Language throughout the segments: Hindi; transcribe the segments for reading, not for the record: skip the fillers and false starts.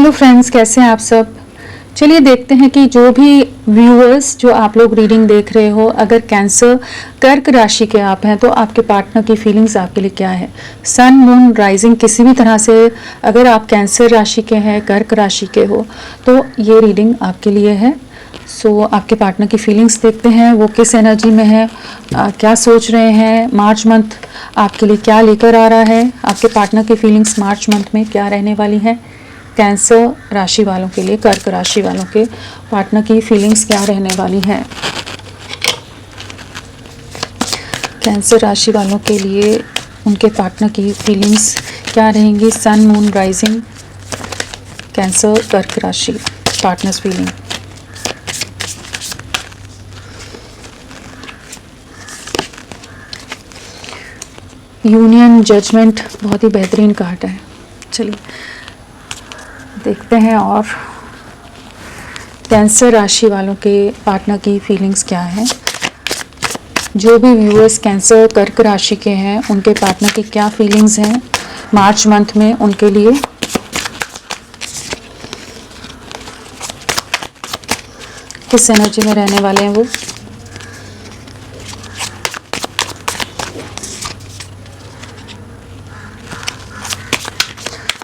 हेलो फ्रेंड्स, कैसे हैं आप सब। चलिए देखते हैं कि जो भी व्यूअर्स जो आप लोग रीडिंग देख रहे हो, अगर कैंसर कर्क राशि के आप हैं तो आपके पार्टनर की फीलिंग्स आपके लिए क्या है। सन मून राइजिंग किसी भी तरह से अगर आप कैंसर राशि के हैं, कर्क राशि के हो, तो ये रीडिंग आपके लिए है। सो आपके पार्टनर की फीलिंग्स देखते हैं, वो किस एनर्जी में है, क्या सोच रहे हैं, मार्च मंथ आपके लिए क्या लेकर आ रहा है, आपके पार्टनर की फीलिंग्स मार्च मंथ में क्या रहने वाली है। कैंसर राशि वालों के लिए, कर्क राशि वालों के पार्टनर की फीलिंग्स क्या रहने वाली हैं। कैंसर राशि वालों के लिए उनके पार्टनर की फीलिंग्स क्या रहेंगी। सन मून राइजिंग कैंसर कर्क राशि पार्टनर्स फीलिंग। यूनियन, जजमेंट बहुत ही बेहतरीन कार्ड है। चलिए देखते हैं और कैंसर राशि वालों के पार्टनर की फीलिंग्स क्या है। जो भी व्यूअर्स कैंसर कर्क राशि के हैं उनके पार्टनर की क्या फीलिंग्स हैं मार्च मंथ में उनके लिए। किस एनर्जी में रहने वाले हैं वो।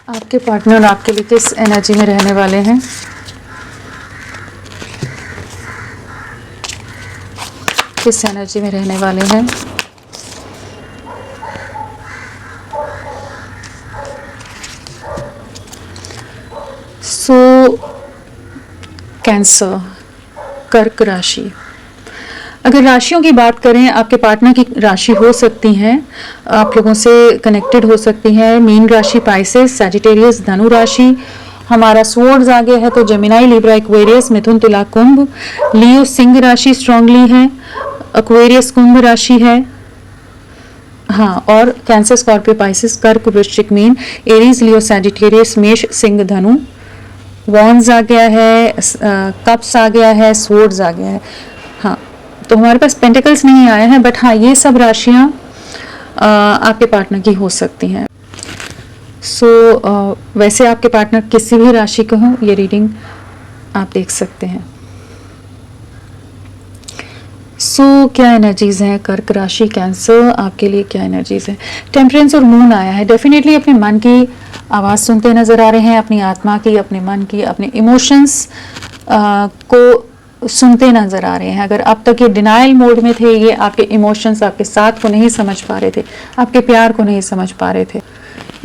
आपके पार्टनर आपके लिए किस एनर्जी में रहने वाले हैं। किस एनर्जी में रहने वाले हैं। सो कैंसर कर्क राशि, अगर राशियों की बात करें, आपके पार्टनर की राशि हो सकती हैं, आप लोगों से कनेक्टेड हो सकती हैं। मीन राशि पाइसेस, सैजिटेरियस धनु राशि, हमारा स्वॉर्ड्स आगे है तो जेमिनाई, लिब्रा, एक्वेरियस, मिथुन, तुला, कुंभ। लियो सिंह राशि स्ट्रांगली है, एक्वेरियस कुंभ राशि है, हाँ। और कैंसर, स्कॉर्पियो, पाइसेस, कर्क, वृश्चिक, मीन, एरीज, लियो, सैजिटेरियस, मेष, सिंह, धनु। वॉन्ड्स आ गया है, कप्स आ गया है, स्वॉर्ड्स आ गया है, हाँ। तो हमारे पास पेंटिकल्स नहीं आया है, बट हाँ ये सब राशियां आपके पार्टनर की हो सकती हैं। सो वैसे आपके पार्टनर किसी भी राशि के हों, ये रीडिंग आप देख सकते हैं। सो क्या एनर्जीज हैं कर्क राशि कैंसर आपके लिए, क्या एनर्जीज हैं। टेम्परेंस और मून आया है। डेफिनेटली अपने मन की आवाज़ सुनते नजर आ रहे हैं, अपनी आत्मा की, अपने मन की, अपने इमोशंस को सुनते नजर आ रहे हैं। अगर अब तक ये डिनाइल मोड में थे, ये आपके इमोशंस, आपके साथ को नहीं समझ पा रहे थे, आपके प्यार को नहीं समझ पा रहे थे,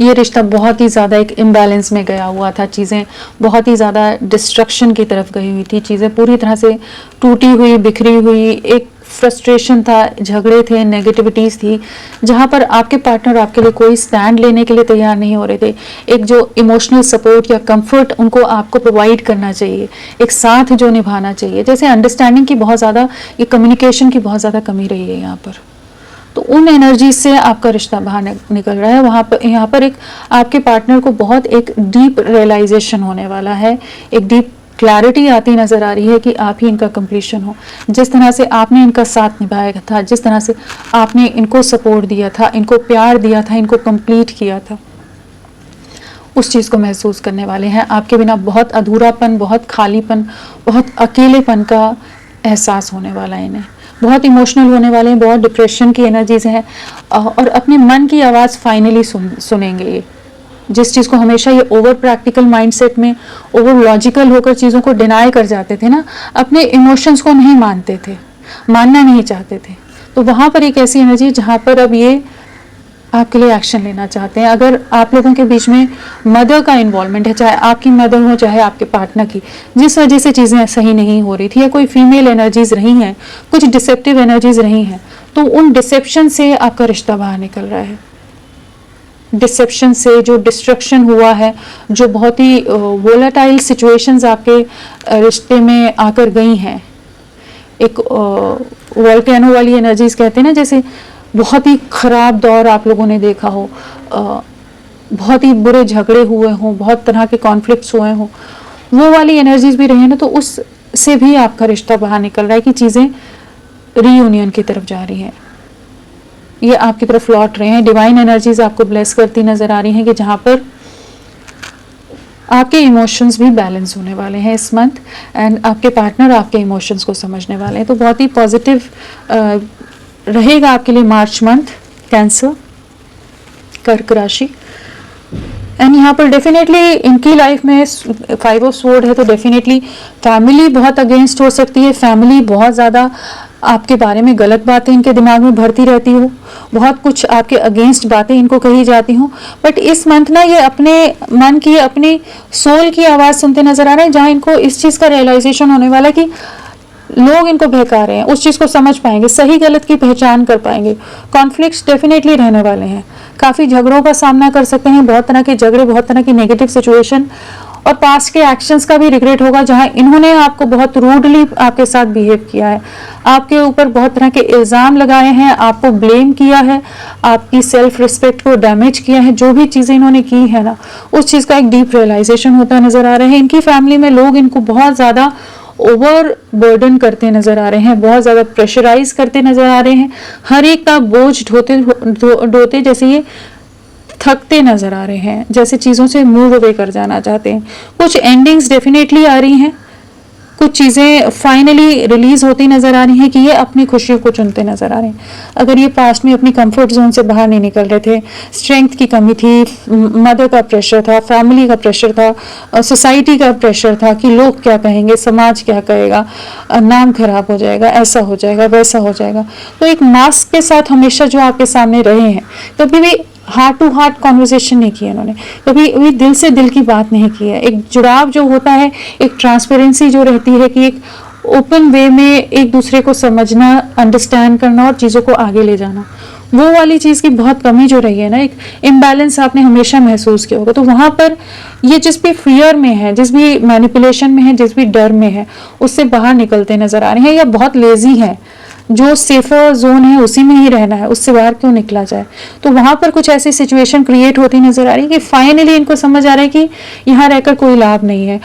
ये रिश्ता बहुत ही ज़्यादा एक इम्बैलेंस में गया हुआ था, चीज़ें बहुत ही ज़्यादा डिस्ट्रक्शन की तरफ गई हुई थी, चीज़ें पूरी तरह से टूटी हुई, बिखरी हुई, एक फ्रस्ट्रेशन था, झगड़े थे, नेगेटिविटीज़ थी, जहाँ पर आपके पार्टनर आपके लिए कोई स्टैंड लेने के लिए तैयार नहीं हो रहे थे। एक जो इमोशनल सपोर्ट या कंफर्ट उनको आपको प्रोवाइड करना चाहिए, एक साथ जो निभाना चाहिए, जैसे अंडरस्टैंडिंग की बहुत ज़्यादा, ये कम्युनिकेशन की बहुत ज़्यादा कमी रही है यहाँ पर। तो उन एनर्जी से आपका रिश्ता बाहर निकल रहा है। वहाँ पर, यहाँ पर एक आपके पार्टनर को बहुत एक डीप रियलाइजेशन होने वाला है, एक डीप क्लैरिटी आती नज़र आ रही है कि आप ही इनका कंप्लीशन हो। जिस तरह से आपने इनका साथ निभाया था, जिस तरह से आपने इनको सपोर्ट दिया था, इनको प्यार दिया था, इनको कंप्लीट किया था, उस चीज़ को महसूस करने वाले हैं। आपके बिना बहुत अधूरापन, बहुत खालीपन, बहुत अकेलेपन का एहसास होने वाला है इन्हें। बहुत इमोशनल होने वाले हैं, बहुत डिप्रेशन की एनर्जीज हैं, और अपने मन की आवाज़ फाइनली सुनेंगे ये। जिस चीज़ को हमेशा ये ओवर प्रैक्टिकल माइंडसेट में, ओवर लॉजिकल होकर चीज़ों को डिनाई कर जाते थे ना, अपने इमोशंस को नहीं मानते थे, मानना नहीं चाहते थे, तो वहाँ पर एक ऐसी एनर्जी जहाँ पर अब ये आपके लिए एक्शन लेना चाहते हैं। अगर आप लोगों के बीच में मदर का इन्वॉल्वमेंट है, चाहे आपकी मदर हो चाहे आपके पार्टनर की, जिस वजह से चीज़ें सही नहीं हो रही थी, या कोई फीमेल एनर्जीज रही हैं, कुछ डिसेप्टिव एनर्जीज रही हैं, तो उन डिसेप्शन से आपका रिश्ता बाहर निकल रहा है। डिसेप्शन से जो डिस्ट्रक्शन हुआ है, जो बहुत ही वोलेटाइल सिचुएशंस आपके रिश्ते में आकर गई हैं, एक वोल्केनो वाली एनर्जीज कहते हैं ना, जैसे बहुत ही ख़राब दौर आप लोगों ने देखा हो, बहुत ही बुरे झगड़े हुए हों, बहुत तरह के कॉन्फ्लिक्ट्स हुए हों, वो वाली एनर्जीज भी रही है ना, तो उससे भी आपका रिश्ता बाहर निकल रहा है कि चीज़ें रीयूनियन की तरफ जा रही हैं। ये आपकी तरफ लौट रहे हैं। डिवाइन एनर्जीज आपको ब्लेस करती नजर आ रही हैं कि जहाँ पर आपके इमोशंस भी बैलेंस होने वाले हैं इस मंथ, एंड आपके पार्टनर आपके इमोशंस को समझने वाले हैं। तो बहुत ही पॉजिटिव रहेगा आपके लिए मार्च मंथ कैंसर, कर्क राशि। एंड यहाँ पर डेफिनेटली इनकी लाइफ में 5 ऑफ स्वॉर्ड है, तो डेफिनेटली फैमिली बहुत अगेंस्ट हो सकती है। फैमिली बहुत ज़्यादा आपके बारे में गलत बातें इनके दिमाग में भरती रहती हो, बहुत कुछ आपके अगेंस्ट बातें इनको कही जाती हो। बट इस मंथ ना ये अपने मन की, अपनी सोल की आवाज़ सुनते नजर आ रहे हैं, जहाँ इनको इस चीज़ का रियलाइजेशन होने वाला है कि लोग इनको बहका रहे हैं, उस चीज़ को समझ पाएंगे, सही गलत की पहचान कर पाएंगे। कॉन्फ्लिक्ट्स डेफिनेटली रहने वाले हैं, काफ़ी झगड़ों का सामना कर सकते हैं, बहुत तरह के झगड़े, बहुत तरह की नेगेटिव सिचुएशन, और पास्ट के एक्शंस का भी रिग्रेट होगा, जहां इन्होंने आपको बहुत रूडली आपके साथ बिहेव किया है, आपके ऊपर बहुत तरह के इल्ज़ाम लगाए हैं, आपको ब्लेम किया है, आपकी सेल्फ रिस्पेक्ट को डैमेज किया है। जो भी चीज़ें इन्होंने की है ना, उस चीज़ का एक डीप रियलाइजेशन होता नजर आ रहा है। इनकी फैमिली में लोग इनको बहुत ज़्यादा ओवर बर्डन करते नजर आ रहे हैं, बहुत ज़्यादा प्रेशराइज करते नजर आ रहे हैं, हर एक का बोझ ढोते जैसे ये थकते नजर आ रहे हैं, जैसे चीज़ों से मूव अवे कर जाना चाहते हैं। कुछ एंडिंग्स डेफिनेटली आ रही हैं, कुछ चीज़ें फाइनली रिलीज होती नजर आ रही हैं कि ये अपनी खुशियों को चुनते नजर आ रहे हैं। अगर ये पास्ट में अपनी कंफर्ट जोन से बाहर नहीं निकल रहे थे, स्ट्रेंथ की कमी थी, मदर का प्रेशर था, फैमिली का प्रेशर था, सोसाइटी का प्रेशर था कि लोग क्या कहेंगे, समाज क्या कहेगा, नाम खराब हो जाएगा, ऐसा हो जाएगा, वैसा हो जाएगा, तो एक मास्क के साथ हमेशा जो आपके सामने रहे हैं, कभी भी हार्ट टू हार्ट कॉन्वर्सेशन नहीं किया इन्होंने, कभी भी दिल से दिल की बात नहीं की है। एक जुड़ाव जो होता है, एक ट्रांसपेरेंसी जो रहती है कि एक ओपन वे में एक दूसरे को समझना, अंडरस्टैंड करना और चीज़ों को आगे ले जाना, वो वाली चीज़ की बहुत कमी जो रही है ना, एक इम्बैलेंस आपने हमेशा महसूस किया होगा। तो वहाँ पर ये जिस भी फियर में है, जिस भी मैनिपुलेशन में है, जिस भी डर में है, उससे बाहर निकलते नजर आ रहे हैं, या बहुत लेजी है, जो सेफर जोन है उसी में ही रहना है, उससे बाहर क्यों निकला जाए। तो वहां पर कुछ ऐसी सिचुएशन क्रिएट होती नजर आ रही है कि फाइनली इनको समझ आ रहा है कि यहाँ रहकर कोई लाभ नहीं है,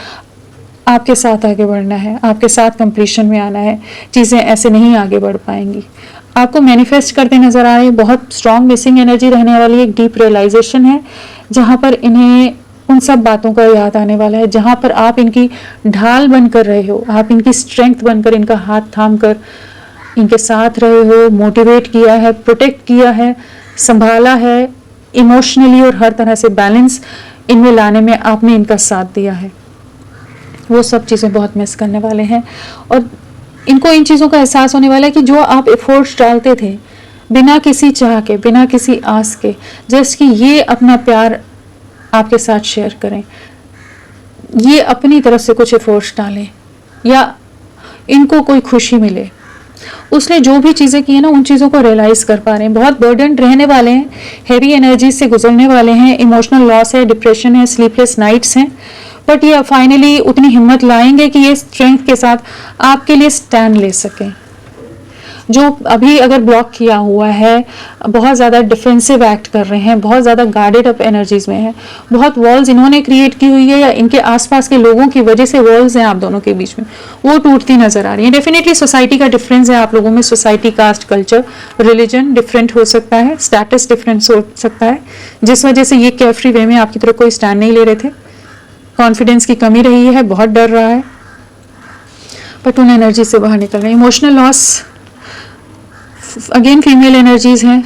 आपके साथ आगे बढ़ना है, आपके साथ कंप्लीशन में आना है, चीज़ें ऐसे नहीं आगे बढ़ पाएंगी। आपको मैनिफेस्ट करते नजर आ रहे हैं, बहुत स्ट्रॉन्ग मिसिंग एनर्जी रहने वाली एक डीप रियलाइजेशन है, जहाँ पर इन्हें उन सब बातों का याद आने वाला है, जहाँ पर आप इनकी ढाल बनकर रहे हो, आप इनकी स्ट्रेंथ बनकर, इनका हाथ थाम कर इनके साथ रहे हो, मोटिवेट किया है, प्रोटेक्ट किया है, संभाला है, इमोशनली और हर तरह से बैलेंस इनमें लाने में आपने इनका साथ दिया है। वो सब चीज़ें बहुत मिस करने वाले हैं, और इनको इन चीज़ों का एहसास होने वाला है कि जो आप एफर्ट्स डालते थे बिना किसी चाह के, बिना किसी आस के, जैसे कि ये अपना प्यार आपके साथ शेयर करें, ये अपनी तरफ से कुछ एफर्ट्स डालें, या इनको कोई खुशी मिले, उसने जो भी चीज़ें की है ना, उन चीज़ों को रियलाइज कर पा रहे हैं। बहुत बर्डन रहने वाले हैं, हैवी एनर्जी से गुजरने वाले हैं, इमोशनल लॉस है, डिप्रेशन है, स्लीपलेस नाइट्स हैं, बट ये फाइनली उतनी हिम्मत लाएंगे कि ये स्ट्रेंथ के साथ आपके लिए स्टैंड ले सकें। जो अभी अगर ब्लॉक किया हुआ है, बहुत ज़्यादा डिफेंसिव एक्ट कर रहे हैं, बहुत ज़्यादा गार्डेड अप एनर्जीज में है, बहुत वॉल्स इन्होंने क्रिएट की हुई है या इनके आसपास के लोगों की वजह से वॉल्स हैं आप दोनों के बीच में, वो टूटती नजर आ रही है। डेफिनेटली सोसाइटी का डिफरेंस है आप लोगों में, society, caste, culture, religion different हो सकता है, स्टेटस डिफरेंस हो सकता है, जिस वजह से ये केयरफ्री वे में आपकी तरफ कोई स्टैंड नहीं ले रहे थे। कॉन्फिडेंस की कमी रही है, बहुत डर रहा है, बट उन एनर्जी से बाहर निकल रहे हैं। Emotional loss again female energies हैं,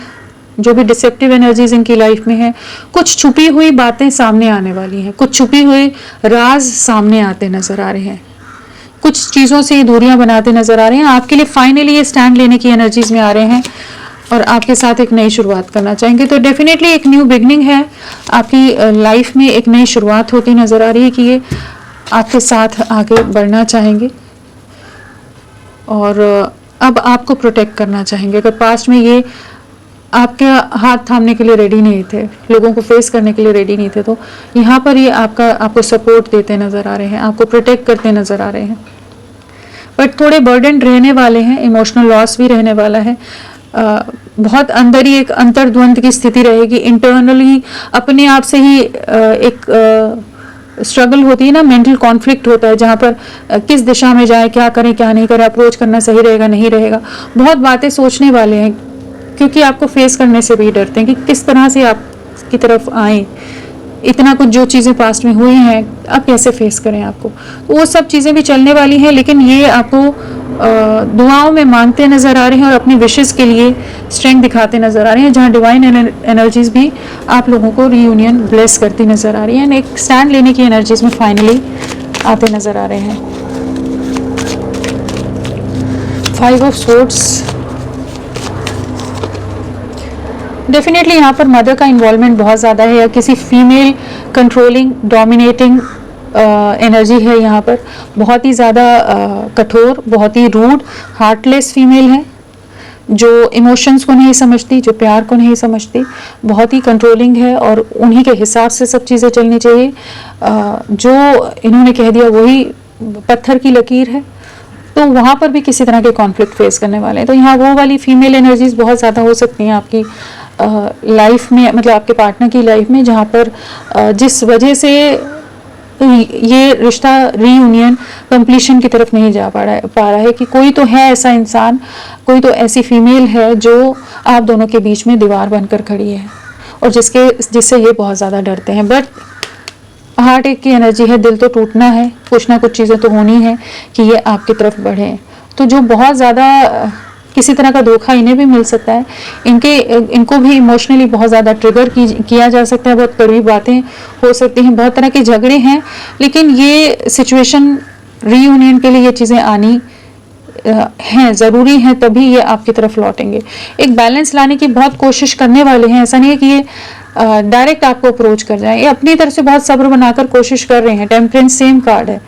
जो भी डिसेप्टिव एनर्जीज इनकी लाइफ में है, कुछ छुपी हुई बातें सामने आने वाली हैं, कुछ छुपी हुई राज सामने आते नजर आ रहे हैं, कुछ चीज़ों से दूरियां बनाते नजर आ रहे हैं। आपके लिए फाइनली ये स्टैंड लेने की एनर्जीज में आ रहे हैं और आपके साथ एक नई शुरुआत करना चाहेंगे। तो डेफिनेटली एक न्यू बिगनिंग है आपकी लाइफ में, एक नई शुरुआत होती नजर आ रही है कि ये आपके साथ आगे बढ़ना चाहेंगे और अब आपको प्रोटेक्ट करना चाहेंगे। अगर पास्ट में ये आपके हाथ थामने के लिए रेडी नहीं थे, लोगों को फेस करने के लिए रेडी नहीं थे, तो यहाँ पर ये आपको सपोर्ट देते नजर आ रहे हैं, आपको प्रोटेक्ट करते नजर आ रहे हैं। बट थोड़े बर्डन रहने वाले हैं, इमोशनल लॉस भी रहने वाला है, बहुत अंदर ही एक अंतर्द्वंद की स्थिति रहेगी, इंटरनली अपने आप से ही एक स्ट्रगल होती है ना, मेंटल कॉन्फ्लिक्ट होता है, जहाँ पर किस दिशा में जाए, क्या करें क्या नहीं करें, अप्रोच करना सही रहेगा नहीं रहेगा, बहुत बातें सोचने वाले हैं, क्योंकि आपको फेस करने से भी डरते हैं कि किस तरह से आपकी तरफ आए, इतना कुछ जो चीज़ें पास्ट में हुई हैं अब कैसे फेस करें आपको, तो वो सब चीज़ें भी चलने वाली हैं। लेकिन ये आपको दुआओं में मांगते नज़र आ रहे हैं और अपनी विशेस के लिए स्ट्रेंथ दिखाते नज़र आ रहे हैं, जहाँ डिवाइन एनर्जीज भी आप लोगों को रीयूनियन ब्लेस करती नज़र आ रही हैं, एक स्टैंड लेने की एनर्जीज में फाइनली आते नज़र आ रहे हैं। 5 ऑफ सोर्ड्स, डेफिनेटली यहाँ पर मदर का इन्वॉल्वमेंट बहुत ज़्यादा है, या किसी फीमेल कंट्रोलिंग डोमिनेटिंग एनर्जी है यहाँ पर, बहुत ही ज़्यादा कठोर, बहुत ही रूड, हार्टलेस फीमेल है, जो इमोशंस को नहीं समझती, जो प्यार को नहीं समझती, बहुत ही कंट्रोलिंग है और उन्हीं के हिसाब से सब चीज़ें चलनी चाहिए। जो इन्होंने कह दिया वही पत्थर की लकीर है, तो वहाँ पर भी किसी तरह के कॉन्फ्लिक्ट फेस करने वाले हैं। तो यहाँ वो वाली फीमेल एनर्जीज बहुत ज़्यादा हो सकती हैं आपकी लाइफ में, मतलब आपके पार्टनर की लाइफ में, जहाँ पर जिस वजह से ये रिश्ता रीयूनियन कंप्लीशन की तरफ नहीं जा पा रहा है कि कोई तो है ऐसा इंसान, कोई तो ऐसी फीमेल है जो आप दोनों के बीच में दीवार बनकर खड़ी है और जिससे ये बहुत ज़्यादा डरते हैं। बट हार्ट एक की एनर्जी है, दिल तो टूटना है, कुछ ना कुछ चीज़ें तो होनी है कि ये आपकी तरफ बढ़े। तो जो बहुत ज़्यादा किसी तरह का धोखा इन्हें भी मिल सकता है, इनको भी इमोशनली बहुत ज़्यादा ट्रिगर किया जा सकता है, बहुत कड़वी बातें हो सकती हैं, बहुत तरह के झगड़े हैं। लेकिन ये सिचुएशन रीयूनियन के लिए ये चीज़ें आनी हैं, ज़रूरी हैं, तभी ये आपकी तरफ लौटेंगे। एक बैलेंस लाने की बहुत कोशिश करने वाले हैं, ऐसा नहीं है कि ये डायरेक्ट आपको अप्रोच कर जाए, ये अपनी तरफ से बहुत सब्र बनाकर कोशिश कर रहे हैं। टेम्परेंस सेम कार्ड है,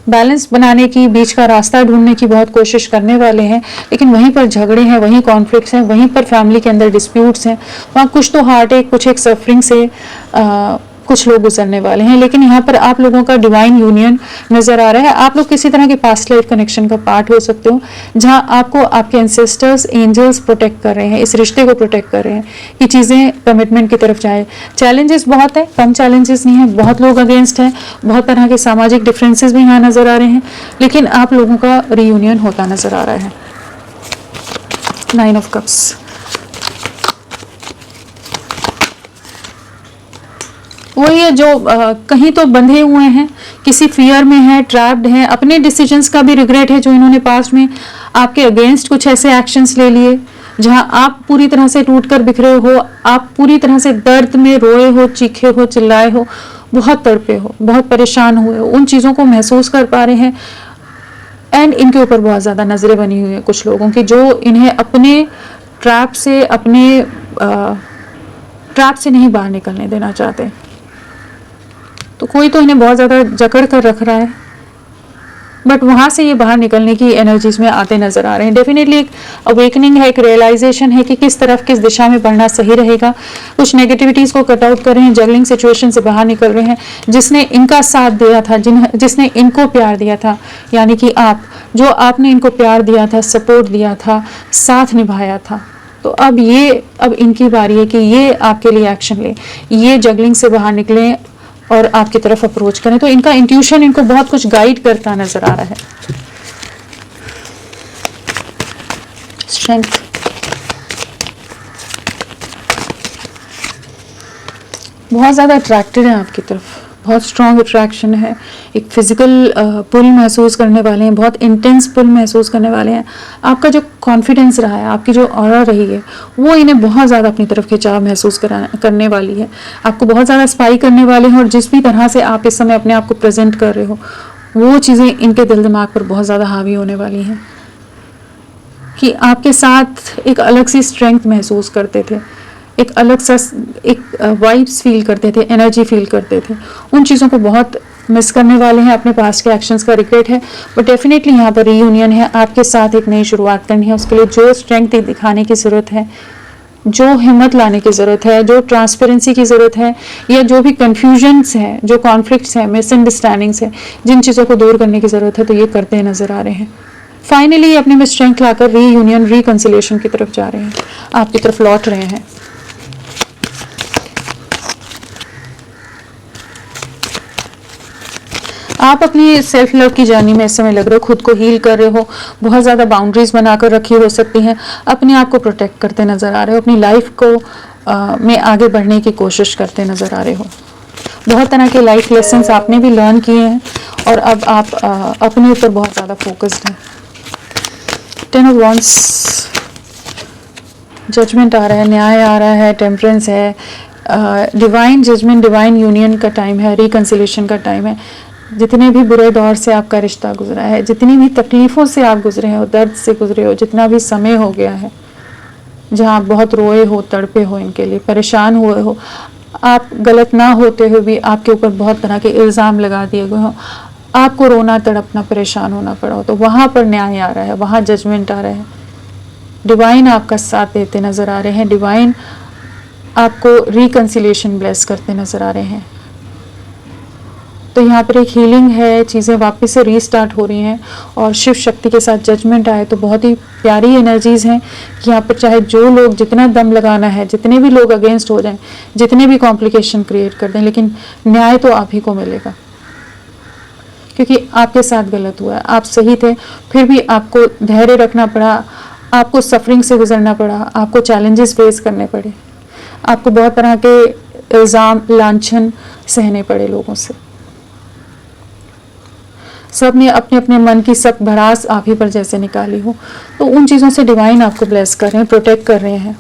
बैलेंस बनाने की, बीच का रास्ता ढूंढने की बहुत कोशिश करने वाले हैं। लेकिन वहीं पर झगड़े हैं, वहीं कॉन्फ्लिक्ट्स हैं, वहीं पर फैमिली के अंदर डिस्प्यूट्स हैं, वहाँ कुछ तो हार्ट एक, कुछ एक सफरिंग से कुछ लोग गुजरने वाले हैं। लेकिन यहाँ पर आप लोगों का डिवाइन यूनियन नज़र आ रहा है। आप लोग किसी तरह के पास्ट लाइफ कनेक्शन का पार्ट हो सकते हो, जहाँ आपको आपके एंसेस्टर्स, एंजल्स प्रोटेक्ट कर रहे हैं, इस रिश्ते को प्रोटेक्ट कर रहे हैं कि चीज़ें कमिटमेंट की तरफ जाए। चैलेंजेस बहुत है, कम चैलेंजेस नहीं है, बहुत लोग अगेंस्ट हैं, बहुत तरह के सामाजिक डिफरेंसेस भी यहाँ नज़र आ रहे हैं, लेकिन आप लोगों का रीयूनियन होता नज़र आ रहा है। 9 ऑफ कप्स, वही है जो कहीं तो बंधे हुए हैं, किसी फियर में है, ट्रैप्ड हैं, अपने डिसीजंस का भी रिग्रेट है जो इन्होंने पास्ट में आपके अगेंस्ट कुछ ऐसे एक्शंस ले लिए जहां आप पूरी तरह से टूट कर बिखरे हो, आप पूरी तरह से दर्द में रोए हो, चीखे हो, चिल्लाए हो, बहुत तड़पे हो, बहुत परेशान हुए हो, उन चीज़ों को महसूस कर पा रहे हैं। एंड इनके ऊपर बहुत ज़्यादा नज़रें बनी हुई है कुछ लोगों की, जो इन्हें अपने ट्रैप से नहीं बाहर निकलने देना चाहते। तो कोई तो इन्हें बहुत ज़्यादा जकड़ कर रख रहा है, बट वहाँ से ये बाहर निकलने की एनर्जीज में आते नज़र आ रहे हैं। डेफिनेटली एक अवेकनिंग है, एक रियलाइजेशन है कि किस तरफ, किस दिशा में बढ़ना सही रहेगा। कुछ नेगेटिविटीज़ को कट आउट कर रहे हैं, जगलिंग सिचुएशन से बाहर निकल रहे हैं। जिसने इनका साथ दिया था, जिसने इनको प्यार दिया था, यानी कि आपने इनको प्यार दिया था, सपोर्ट दिया था, साथ निभाया था, तो अब इनकी बारी है कि ये आपके लिए एक्शन ले, ये जगलिंग से बाहर निकलें और आपकी तरफ अप्रोच करें। तो इनका इंट्यूशन इनको बहुत कुछ गाइड करता नजर आ रहा है। स्ट्रेंथ, बहुत ज़्यादा अट्रैक्टेड है आपकी तरफ, बहुत स्ट्रॉन्ग अट्रैक्शन है, एक फिजिकल पुल महसूस करने वाले हैं, बहुत इंटेंस पुल महसूस करने वाले हैं। आपका जो कॉन्फिडेंस रहा है, आपकी जो ऑरा रही है, वो इन्हें बहुत ज़्यादा अपनी तरफ खिंचाव महसूस करने वाली है, आपको बहुत ज़्यादा स्पाई करने वाले हैं। और जिस भी तरह से आप इस समय अपने आप को प्रेजेंट कर रहे हो, वो चीज़ें इनके दिल दिमाग पर बहुत ज़्यादा हावी होने वाली हैं कि आपके साथ एक अलग सी स्ट्रेंथ महसूस करते थे, एक अलग सा एक वाइब्स फील करते थे, एनर्जी फील करते थे। उन चीज़ों को बहुत मिस करने वाले हैं, अपने पास के एक्शंस का रिग्रेट है। बट डेफिनेटली यहाँ पर रीयूनियन है, आपके साथ एक नई शुरुआत करनी है। उसके लिए जो स्ट्रेंथ दिखाने की ज़रूरत है, जो हिम्मत लाने की ज़रूरत है, जो ट्रांसपेरेंसी की ज़रूरत है, या जो भी कन्फ्यूजन्स हैं, जो कॉन्फ्लिक्ट्स हैं, मिसअंडरस्टैंडिंग्स हैं, जिन चीज़ों को दूर करने की ज़रूरत है, तो ये करते नज़र आ रहे हैं। फाइनली अपने में स्ट्रेंथ लाकर रीयूनियन, रिकन्सिलिएशन की तरफ जा रहे हैं, आपकी तरफ लौट रहे हैं। आप अपनी सेल्फ लव की जर्नी में इस समय लग रहे हो, खुद को हील कर रहे हो, बहुत ज़्यादा बाउंड्रीज बनाकर रखी हो सकती हैं, अपने आप को प्रोटेक्ट करते नज़र आ रहे हो, अपनी लाइफ को में आगे बढ़ने की कोशिश करते नज़र आ रहे हो। बहुत तरह के लाइफ लेसन्स आपने भी लर्न किए हैं और अब आप अपने ऊपर बहुत ज़्यादा फोकस्ड हैं। 10 ऑफ वांड्स, जजमेंट आ रहा है, न्याय आ रहा है, टेम्परेंस है, डिवाइन जजमेंट, डिवाइन यूनियन का टाइम है, रिकन्सिलेशन का टाइम है। जितने भी बुरे दौर से आपका रिश्ता गुजरा है, जितनी भी तकलीफ़ों से आप गुजरे हो, दर्द से गुजरे हो, जितना भी समय हो गया है जहाँ आप बहुत रोए हो, तड़पे हो, इनके लिए परेशान हुए हो, आप गलत ना होते हुए भी आपके ऊपर बहुत तरह के इल्ज़ाम लगा दिए गए हो, आपको रोना तड़पना परेशान होना पड़ा हो, तो वहाँ पर न्याय आ रहा है, वहाँ जजमेंट आ रहा है। डिवाइन आपका साथ देते नज़र आ रहे हैं, डिवाइन आपको रिकन्सिलेशन ब्लेस करते नज़र आ रहे हैं। तो यहाँ पर एक हीलिंग है, चीज़ें वापस से रीस्टार्ट हो रही हैं और शिव शक्ति के साथ जजमेंट आए तो बहुत ही प्यारी एनर्जीज़ हैं कि यहाँ पर चाहे जो लोग जितना दम लगाना है, जितने भी लोग अगेंस्ट हो जाएं, जितने भी कॉम्प्लिकेशन क्रिएट कर दें, लेकिन न्याय तो आप ही को मिलेगा, क्योंकि आपके साथ गलत हुआ है, आप सही थे, फिर भी आपको धैर्य रखना पड़ा, आपको सफरिंग से गुजरना पड़ा, आपको चैलेंजेस फेस करने पड़े, आपको बहुत तरह के इल्ज़ाम लांछन सहने पड़े लोगों से। सब ने अपने अपने मन की सब भड़ास आप ही पर जैसे निकाली हो, तो उन चीज़ों से डिवाइन आपको ब्लेस कर रहे हैं, प्रोटेक्ट कर रहे हैं।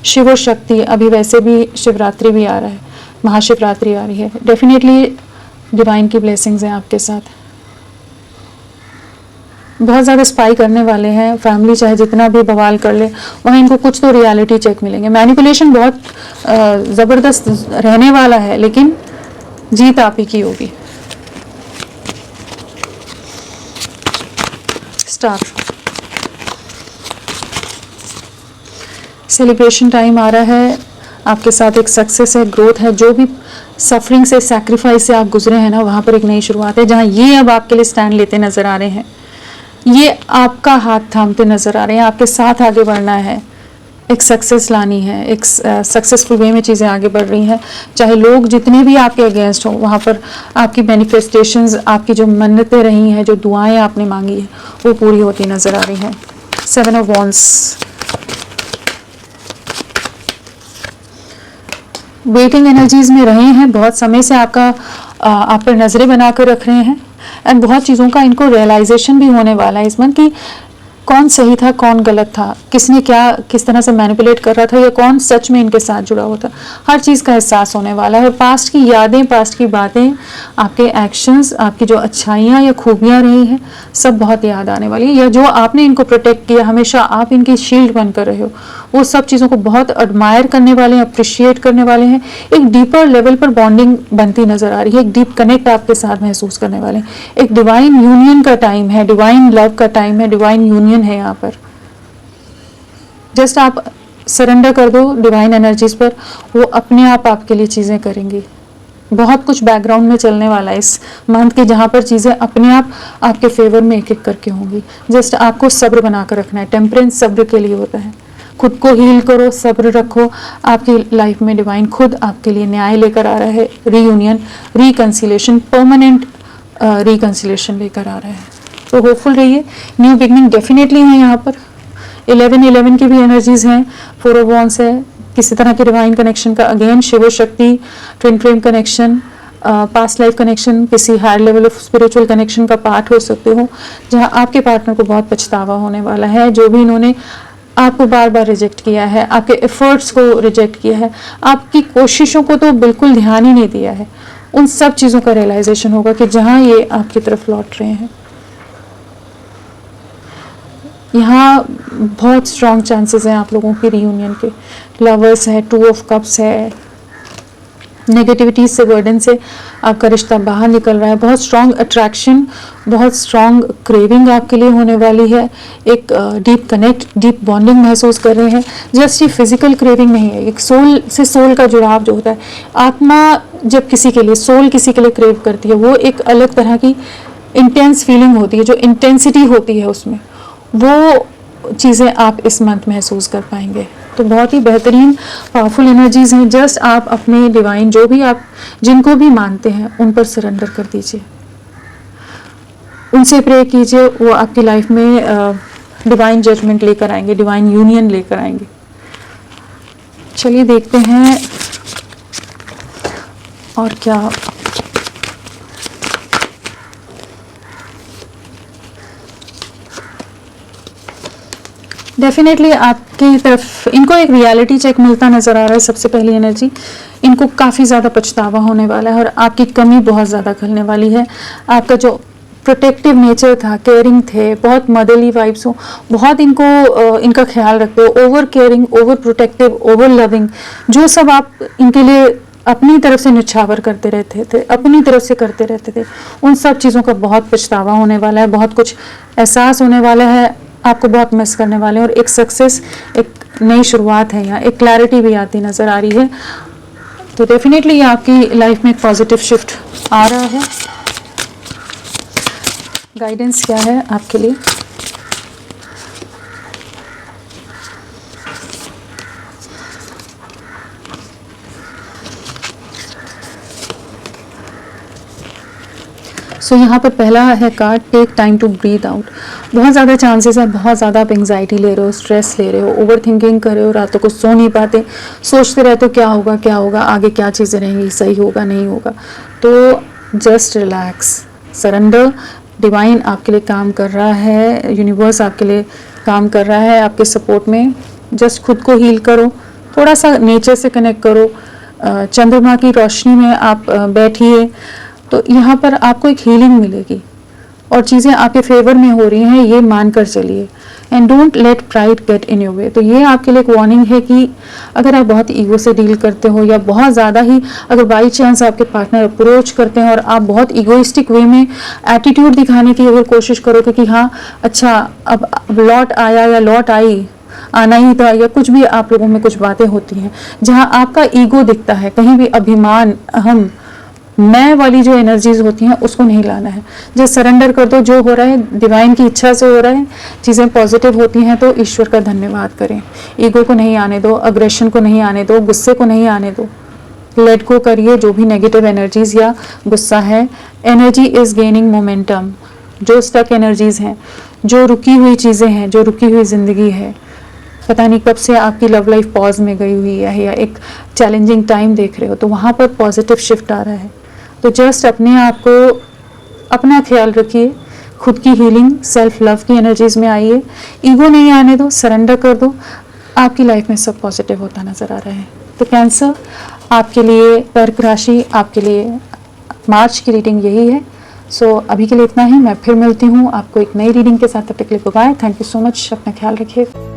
शिव और शक्ति, अभी वैसे भी शिवरात्रि भी आ रहा है, महाशिवरात्रि आ रही है, डेफिनेटली डिवाइन की ब्लेसिंग्स हैं आपके साथ। बहुत ज़्यादा स्पाई करने वाले हैं, फैमिली चाहे जितना भी बवाल कर ले वहाँ इनको कुछ तो रियलिटी चेक मिलेंगे। मैनिपुलेशन बहुत ज़बरदस्त रहने वाला है, लेकिन जीत आप ही की होगी। स्टार, सेलिब्रेशन टाइम आ रहा है, आपके साथ एक सक्सेस है, ग्रोथ है, जो भी सफरिंग से, सैक्रिफाइस से आप गुजरे हैं ना, वहाँ पर एक नई शुरुआत है, जहाँ ये अब आपके लिए स्टैंड लेते नज़र आ रहे हैं, ये आपका हाथ थामते नज़र आ रहे हैं, आपके साथ आगे बढ़ना है, एक सक्सेस लानी है, एक सक्सेसफुल वे में चीज़ें आगे बढ़ रही हैं। चाहे लोग जितने भी आपके अगेंस्ट हों, वहाँ पर आपकी मैनिफेस्टेशंस, आपकी जो मन्नतें रही हैं, जो दुआएं आपने मांगी है, वो पूरी होती नज़र आ रही हैं। 7 ऑफ वॉन्ड्स, वेटिंग एनर्जीज में रहे हैं, बहुत समय से आपका आप पर नज़रें बना कर रख रहे हैं, एंड बहुत चीज़ों का इनको रियलाइजेशन भी होने वाला है इस मंथ की कौन सही था, कौन गलत था, किसने क्या किस तरह से मैनिपुलेट कर रहा था, या कौन सच में इनके साथ जुड़ा हुआ था। हर चीज़ का एहसास होने वाला है, और पास्ट की यादें, पास्ट की बातें, आपके एक्शंस, आपकी जो अच्छाइयाँ या खूबियाँ रही हैं, सब बहुत याद आने वाली है, या जो आपने इनको प्रोटेक्ट किया, हमेशा आप इनकी शील्ड बन कर रहे हो, वो सब चीज़ों को बहुत एडमायर करने वाले हैं, अप्रिशिएट करने वाले हैं। एक डीपर लेवल पर बॉन्डिंग बनती नज़र आ रही है, एक डीप कनेक्ट आपके साथ महसूस करने वाले हैं। एक डिवाइन यूनियन का टाइम है, डिवाइन लव का टाइम है, डिवाइन यूनियन है। यहाँ पर जस्ट आप सरेंडर कर दो डिवाइन एनर्जीज पर, वो अपने आप आपके लिए चीज़ें करेंगी। बहुत कुछ बैकग्राउंड में चलने वाला है इस मंथ के, जहाँ पर चीज़ें अपने आप आपके फेवर में एक एक करके होंगी। जस्ट आपको सब्र बना कर रखना है, टेम्परेंस सब्र के लिए होता है। खुद को हील करो, सब्र रखो, आपकी लाइफ में डिवाइन खुद आपके लिए न्याय लेकर आ रहा है, रीयूनियन, रिकन्सिलेशन, परमानेंट रिकन्सिलेशन लेकर आ रहा है। तो होपफुल रहिए, न्यू बिगनिंग डेफिनेटली है यहाँ पर। 11 की भी एनर्जीज हैं, 4 ऑफ वॉन्ड्स है, किसी तरह के डिवाइन कनेक्शन का, again Shiv Shakti, twin flame connection, past life connection, किसी higher level of spiritual connection का पार्ट हो सकते हो, जहाँ आपके पार्टनर को बहुत पछतावा होने वाला है, जो भी इन्होंने आपको बार बार रिजेक्ट किया है, आपके एफर्ट्स को रिजेक्ट किया है, आपकी कोशिशों को तो बिल्कुल ध्यान ही नहीं दिया है, उन सब चीज़ों का रियलाइजेशन होगा कि जहाँ ये आपकी तरफ लौट रहे हैं। यहाँ बहुत स्ट्रॉन्ग चांसेस हैं आप लोगों की रीयूनियन के। लवर्स है, 2 ऑफ कप्स है, नेगेटिविटी से, बर्डन से आपका रिश्ता बाहर निकल रहा है। बहुत स्ट्रॉन्ग अट्रैक्शन, बहुत स्ट्रॉन्ग क्रेविंग आपके लिए होने वाली है। एक डीप कनेक्ट, डीप बॉन्डिंग महसूस कर रहे हैं। जस्ट ये फिजिकल क्रेविंग नहीं है, एक सोल से सोल का जुड़ाव जो होता है, आत्मा जब किसी के लिए, सोल किसी के लिए क्रेव करती है, वो एक अलग तरह की इंटेंस फीलिंग होती है, जो इंटेंसिटी होती है उसमें, वो चीज़ें आप इस मंथ महसूस कर पाएंगे। तो बहुत ही बेहतरीन पावरफुल एनर्जीज हैं। जस्ट आप अपने डिवाइन, जो भी आप जिनको भी मानते हैं, उन पर सरेंडर कर दीजिए, उनसे प्रे कीजिए, वो आपकी लाइफ में डिवाइन जजमेंट लेकर आएंगे, डिवाइन यूनियन लेकर आएंगे। चलिए देखते हैं और क्या डेफिनेटली आपकी तरफ इनको एक रियलिटी चेक मिलता नज़र आ रहा है। सबसे पहली एनर्जी, इनको काफ़ी ज़्यादा पछतावा होने वाला है और आपकी कमी बहुत ज़्यादा खलने वाली है। आपका जो प्रोटेक्टिव नेचर था, केयरिंग थे, बहुत मदरली वाइब्स हो, बहुत इनको इनका ख्याल रखते हो, over caring, over protective, over loving, जो सब आप इनके लिए अपनी तरफ से निछावर करते रहते थे, अपनी तरफ से करते रहते थे, उन सब चीज़ों का बहुत पछतावा होने वाला है। बहुत कुछ एहसास होने वाला है, आपको बहुत मिस करने वाले हैं और एक सक्सेस, एक नई शुरुआत है, यहाँ एक क्लैरिटी भी आती नज़र आ रही है। तो डेफिनेटली आपकी लाइफ में एक पॉजिटिव शिफ्ट आ रहा है। गाइडेंस क्या है आपके लिए? सो यहाँ पर पहला है card, take time to breathe out. बहुत ज़्यादा चांसेस है, बहुत ज़्यादा आप एंग्जाइटी ले रहे हो, स्ट्रेस ले रहे हो, ओवर थिंकिंग कर रहे हो, रातों को सो नहीं पाते, सोचते रहते हो क्या होगा क्या होगा, आगे क्या चीज़ें रहेंगी, सही होगा नहीं होगा। तो जस्ट रिलैक्स, सरेंडर। डिवाइन आपके लिए काम कर रहा है, यूनिवर्स आपके लिए काम कर रहा है, आपके सपोर्ट में। जस्ट खुद को हील करो, थोड़ा सा नेचर से कनेक्ट करो, चंद्रमा की रोशनी में आप बैठिए, तो यहाँ पर आपको एक हीलिंग मिलेगी और चीज़ें आपके फेवर में हो रही हैं, ये मान कर चलिए। And don't let pride get in your way. तो ये आपके लिए एक वार्निंग है कि अगर आप बहुत ईगो से डील करते हो या बहुत ज़्यादा ही अगर बाई चांस आपके पार्टनर अप्रोच करते हैं और आप बहुत ईगोइस्टिक वे में एटीट्यूड दिखाने की अगर कोशिश करोगे कि हाँ अच्छा अब लौट आया या लौट आई, आना ही था, या कुछ भी आप लोगों में कुछ बातें होती हैं जहाँ आपका ईगो दिखता है, कहीं भी अभिमान, अहम, मैं वाली जो एनर्जीज होती हैं उसको नहीं लाना है। जब सरेंडर कर दो, जो हो रहा है डिवाइन की इच्छा से हो रहा है, चीज़ें पॉजिटिव होती हैं तो ईश्वर का धन्यवाद करें। ईगो को नहीं आने दो, अग्रेशन को नहीं आने दो, गुस्से को नहीं आने दो, लेट गो करिए जो भी नेगेटिव एनर्जीज या गुस्सा है। Energy is gaining momentum. जो स्टक एनर्जीज हैं, जो रुकी हुई चीज़ें हैं, जो रुकी हुई ज़िंदगी है, पता नहीं कब से आपकी लव लाइफ पॉज में गई हुई है या एक चैलेंजिंग टाइम देख रहे हो, तो वहाँ पर पॉजिटिव शिफ्ट आ रहा है। तो जस्ट अपने आप को, अपना ख्याल रखिए, खुद की हीलिंग, सेल्फ लव की एनर्जीज में आइए, ईगो नहीं आने दो, सरेंडर कर दो, आपकी लाइफ में सब पॉजिटिव होता नज़र आ रहा है। तो कैंसर आपके लिए, कर्क राशि आपके लिए मार्च की रीडिंग यही है। सो अभी के लिए इतना ही, मैं फिर मिलती हूँ आपको एक नई रीडिंग के साथ। तब तक के लिए bye, thank you so much, अपना ख्याल रखिए।